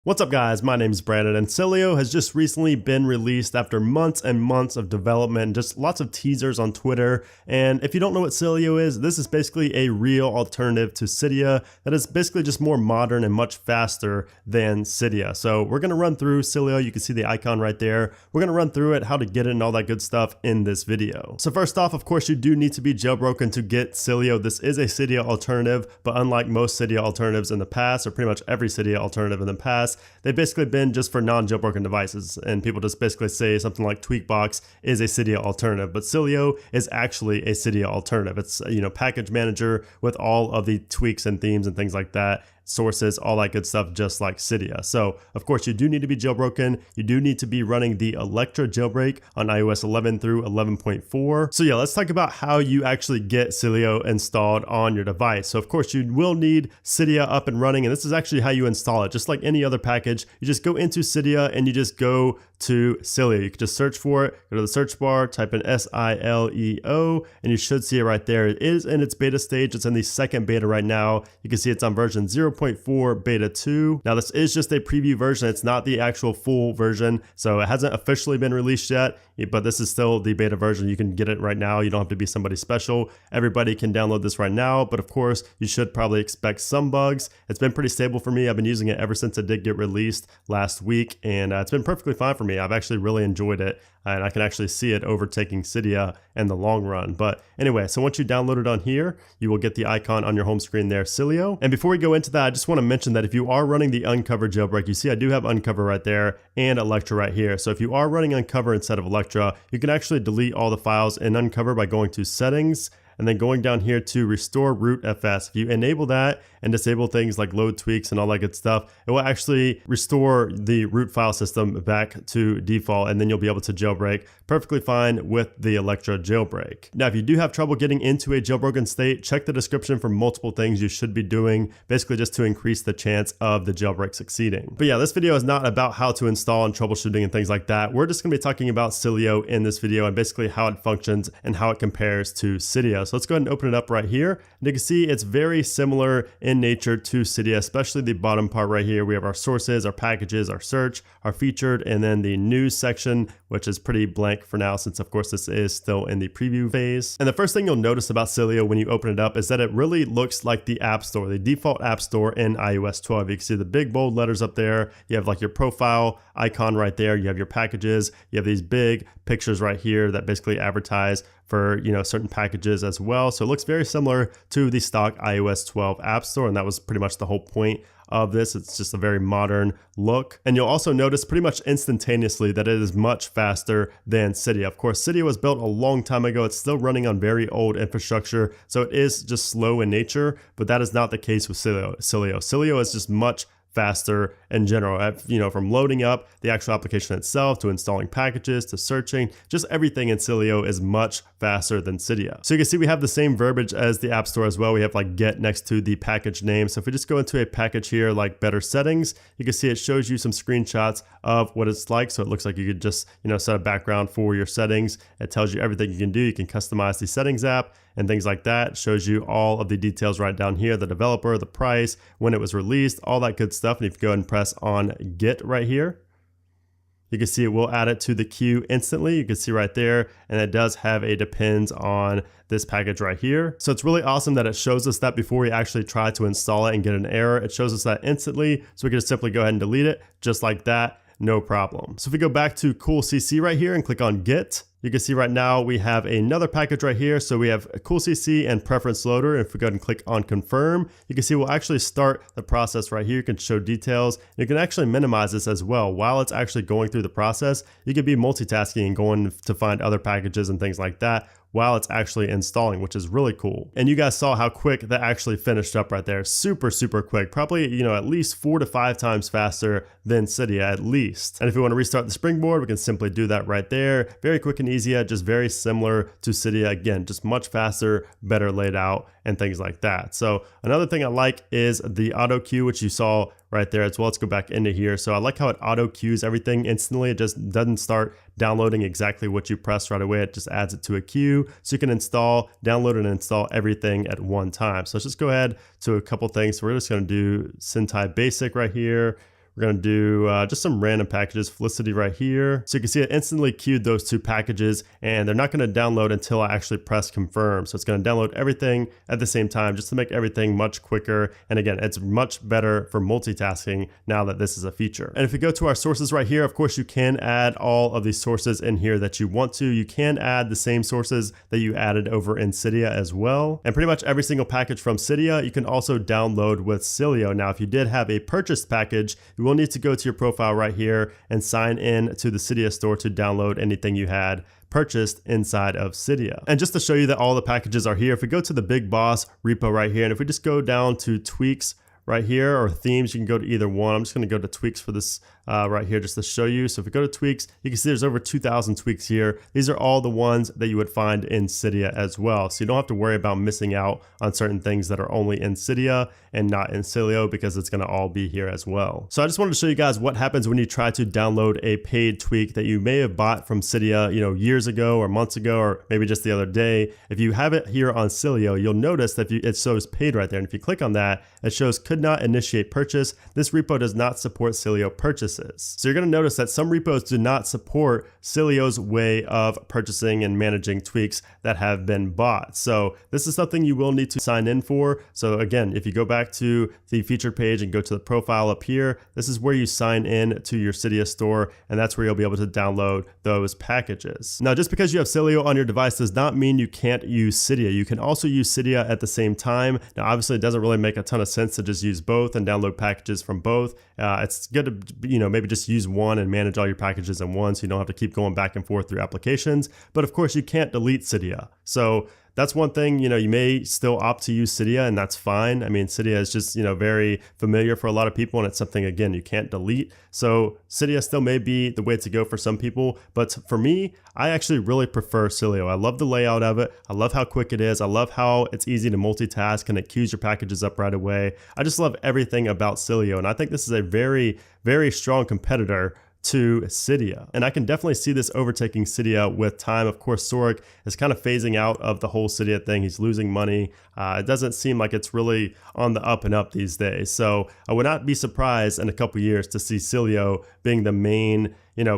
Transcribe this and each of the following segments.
What's up guys, my name is Brandon and Sileo has just recently been released after months and months of development and just lots of teasers on Twitter. And if you don't know what Sileo is, this is basically a real alternative to Cydia that is basically just more modern and much faster than Cydia. So we're going to run through Sileo. You can see the icon right there. We're going to run through it, how to get it and all that good stuff in this video. So first off, of course, you do need to be jailbroken to get Sileo. This is a Cydia alternative, but unlike most Cydia alternatives in the past, or pretty much every Cydia alternative in the past, they've basically been just for non-jailbroken devices, and people just basically say something like Tweakbox is a Cydia alternative, but Sileo is actually a Cydia alternative. It's, package manager with all of the tweaks and themes and things like that, sources, all that good stuff, just like Cydia. So of course you do need to be jailbroken. You do need to be running the Electra jailbreak on iOS 11 through 11.4. So yeah, let's talk about how you actually get Sileo installed on your device. So of course you will need Cydia up and running, and this is actually how you install it. Just like any other package, you just go into Cydia and you just go to Sileo. You can just search for it, go to the search bar, type in Sileo, and you should see it right there. It is in its beta stage. It's in the second beta right now. You can see it's on version 0.4 beta 2. Now this is just a preview version. It's not the actual full version, so it hasn't officially been released yet, but this is still the beta version. You can get it right now. You don't have to be somebody special. Everybody can download this right now, but of course you should probably expect some bugs. It's been pretty stable for me. I've been using it ever since it did get released last week, and it's been perfectly fine for me. I've actually really enjoyed it, and I can actually see it overtaking Cydia in the long run. But anyway, so once you download it on here, you will get the icon on your home screen there, Sileo. And before we go into that, I just want to mention that if you are running the Uncover jailbreak, you see I do have Uncover right there and Electra right here. So if you are running Uncover instead of Electra, you can actually delete all the files in Uncover by going to Settings, and then going down here to Restore Root FS. If you enable that and disable things like load tweaks and all that good stuff, it will actually restore the root file system back to default, and then you'll be able to jailbreak perfectly fine with the Electra jailbreak. Now, if you do have trouble getting into a jailbroken state, check the description for multiple things you should be doing, basically just to increase the chance of the jailbreak succeeding. But yeah, this video is not about how to install and troubleshooting and things like that. We're just gonna be talking about Sileo in this video and basically how it functions and how it compares to Cydia. So let's go ahead and open it up right here. And you can see it's very similar in nature to Cydia, especially the bottom part right here. We have our sources, our packages, our search, our featured, and then the news section, which is pretty blank for now since of course this is still in the preview phase. And the first thing you'll notice about Sileo when you open it up is that it really looks like the App Store, the default App Store in iOS 12. You can see the big bold letters up there. You have like your profile icon right there. You have your packages. You have these big pictures right here that basically advertise for certain packages as well. So it looks very similar to the stock iOS 12 App Store, and that was pretty much the whole point of this. It's just a very modern look. And you'll also notice pretty much instantaneously that it is much faster than Cydia. Of course, Cydia was built a long time ago. It's still running on very old infrastructure, so it is just slow in nature, but that is not the case with Sileo. Sileo is just much faster in general, from loading up the actual application itself to installing packages to searching. Just everything in Sileo is much faster than Cydia. So you can see we have the same verbiage as the App Store as well. We have like get next to the package name. So if we just go into a package here like better settings, you can see it shows you some screenshots of what it's like. So it looks like you could just set a background for your settings. It tells you everything you can do. You can customize the settings app and things like that. It shows you all of the details right down here, the developer, the price, when it was released, all that good stuff. And if you go ahead and press on get right here, you can see it will add it to the queue instantly. You can see right there, and it does have a depends on this package right here. So it's really awesome that it shows us that before we actually try to install it and get an error. It shows us that instantly, so we can just simply go ahead and delete it just like that, no problem. So if we go back to Cool CC right here and click on get, you can see right now we have another package right here. So we have a Cool CC and Preference Loader. If we go ahead and click on confirm, you can see we'll actually start the process right here. You can show details. You can actually minimize this as well. While it's actually going through the process, you could be multitasking and going to find other packages and things like that while it's actually installing, which is really cool. And you guys saw how quick that actually finished up right there. Super, super quick. Probably, at least 4 to 5 times faster than Cydia at least. And if we want to restart the springboard, we can simply do that right there. Very quick and easy, just very similar to Cydia. Again, just much faster, better laid out and things like that. So another thing I like is the auto queue, which you saw right there as well. Let's go back into here. So I like how it auto queues everything instantly. It just doesn't start downloading exactly what you press right away. It just adds it to a queue so you can install, download, and install everything at one time. So let's just go ahead to a couple things. So we're just going to do Sentai Basic right here. We're going to do just some random packages, Felicity right here. So you can see it instantly queued those 2 packages, and they're not going to download until I actually press confirm. So it's going to download everything at the same time just to make everything much quicker. And again, it's much better for multitasking now that this is a feature. And if you go to our sources right here, of course, you can add all of these sources in here that you want to. You can add the same sources that you added over in Cydia as well. And pretty much every single package from Cydia, you can also download with Sileo. Now, if you did have a purchased package, you will need to go to your profile right here and sign in to the Cydia store to download anything you had purchased inside of Cydia. And just to show you that all the packages are here, if we go to the Big Boss repo right here, and if we just go down to tweaks right here or themes, you can go to either one. I'm just going to go to tweaks for this right here just to show you. So if we go to tweaks, you can see there's over 2,000 tweaks here. These are all the ones that you would find in Cydia as well. So you don't have to worry about missing out on certain things that are only in Cydia and not in Sileo, because it's going to all be here as well. So I just wanted to show you guys what happens when you try to download a paid tweak that you may have bought from Cydia, years ago or months ago, or maybe just the other day. If you have it here on Sileo, you'll notice that it shows paid right there. And if you click on that, it shows could not initiate purchase. This repo does not support Sileo purchases. So you're going to notice that some repos do not support Sileo's way of purchasing and managing tweaks that have been bought. So this is something you will need to sign in for. So again, if you go back to the featured page and go to the profile up here, this is where you sign in to your Cydia store, and that's where you'll be able to download those packages. Now, just because you have Sileo on your device does not mean you can't use Cydia. You can also use Cydia at the same time. Now, obviously, it doesn't really make a ton of sense to just use both and download packages from both. It's good to, maybe just use one and manage all your packages in one, so you don't have to keep going back and forth through applications. But of course, you can't delete Cydia. So that's one thing, you may still opt to use Cydia, and that's fine. I mean, Cydia is just, very familiar for a lot of people, and it's something, again, you can't delete. So Cydia still may be the way to go for some people, but for me, I actually really prefer Sileo. I love the layout of it. I love how quick it is. I love how it's easy to multitask and it queues your packages up right away. I just love everything about Sileo, and I think this is a very, very strong competitor to Cydia. And I can definitely see this overtaking Cydia with time. Of course, Sorek is kind of phasing out of the whole Cydia thing. He's losing money. It doesn't seem like it's really on the up and up these days. So I would not be surprised in a couple years to see Sileo being the main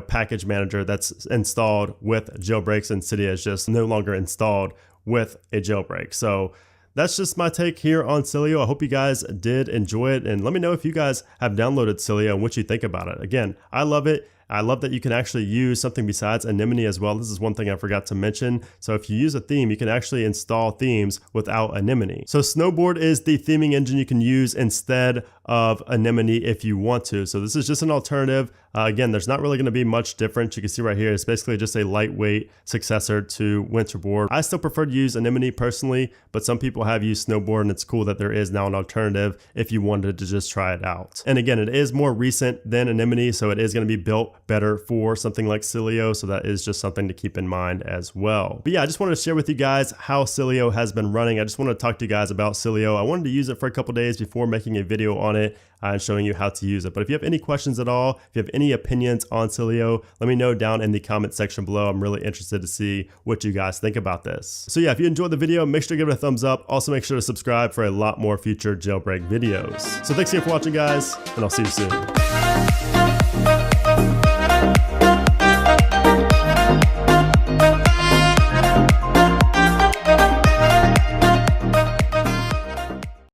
package manager that's installed with jailbreaks, and Cydia is just no longer installed with a jailbreak. So that's just my take here on Sileo. I hope you guys did enjoy it, and let me know if you guys have downloaded Sileo and what you think about it. Again, I love it. I love that you can actually use something besides Anemone as well. This is one thing I forgot to mention. So if you use a theme, you can actually install themes without Anemone. So Snowboard is the theming engine you can use instead of Anemone if you want to. So this is just an alternative. Again, there's not really going to be much difference. You can see right here, it's basically just a lightweight successor to Winterboard. I still prefer to use Anemone personally, but some people have used Snowboard, and it's cool that there is now an alternative if you wanted to just try it out. And again, it is more recent than Anemone, so it is going to be built better for something like Sileo, so that is just something to keep in mind as well. But yeah, I just wanted to share with you guys how Sileo has been running. I just want to talk to you guys about Sileo. I wanted to use it for a couple days before making a video on it and showing you how to use it. But if you have any questions at all, if you have any opinions on Sileo, let me know down in the comment section below. I'm really interested to see what you guys think about this. So yeah, if you enjoyed the video, make sure to give it a thumbs up. Also make sure to subscribe for a lot more future jailbreak videos. So thanks again for watching, guys, and I'll see you soon.